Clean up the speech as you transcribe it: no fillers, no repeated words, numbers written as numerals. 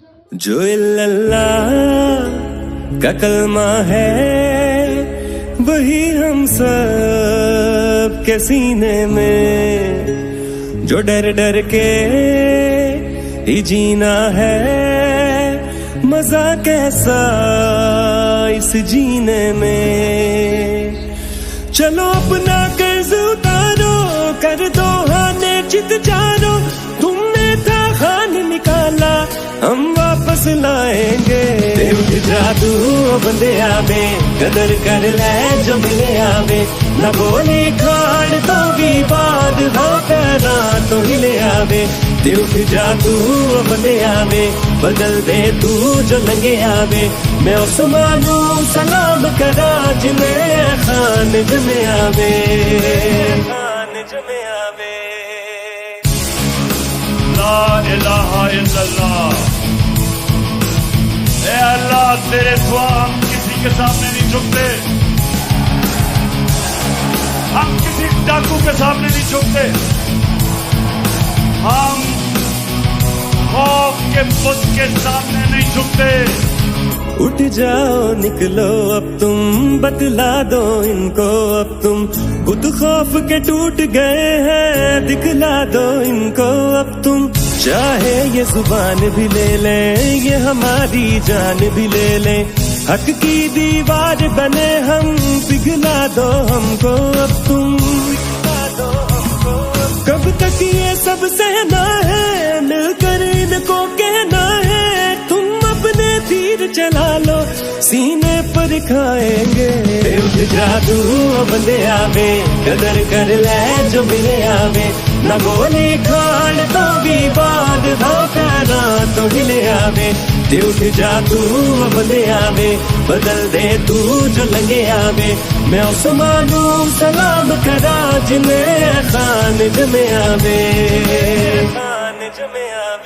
جو اللہ کا کلمہ ہے وہی ہم سب کے سینے میں، جو ڈر ڈر کے ہی جینا ہے، مزہ کیسا اس جینے میں۔ چلو اپنا قرض اتارو، کر دو ہانے چت جانو، تم نے تھا خان نکالا ہم واپس لائیں گے۔ اٹھ جا تو بندے آوے، قدر کر لے جو ملے آوے، نہ بولی کھاڑ تو بھی بات ہو پیرا تو ہلے آوے۔ اٹھ جا تو بندے آوے، بدل دے تو جو لنگے آوے، میں عثمانوں سلام کرا جنہیں خان جمے آوے، خان جمے آوے۔ لا الہ الا اللہ۔ اے اللہ تیرے سوا ہم کسی کے سامنے نہیں جھکتے، ہم کسی ڈاکو کے سامنے نہیں جھکتے، ہم خوف کے بت کے سامنے نہیں جھکتے۔ اٹھ جاؤ نکلو اب تم، بتلا دو ان کو اب تم، بت خوف کے ٹوٹ گئے ہیں، دکھلا دو ان کو اب تم۔ چاہے یہ زبان بھی لے لیں، یہ ہماری جان بھی لے لیں، حق کی دیوار بنے ہم، پگھلا دو ہم کو اب تم، پگھلا دو ہم کو۔ کب تک یہ سب سہنا ہے، مل کر ان کو کہنا ہے، تم اپنے تیر چلا لو سینے پر کھائیں گے۔ اٹھ جا تو بندے آوے، قدر کر لے جو ملے آوے، نہ گولی کھاڑ تو بھی باد ہو پیرا تو ہلے آوے۔ اٹھ جا تو بندے آوے، بدل دے تو جو لنگے آوے، میں عثمانوں سلام کرا جنہیں خان جمے آوے، خان جمے آوے۔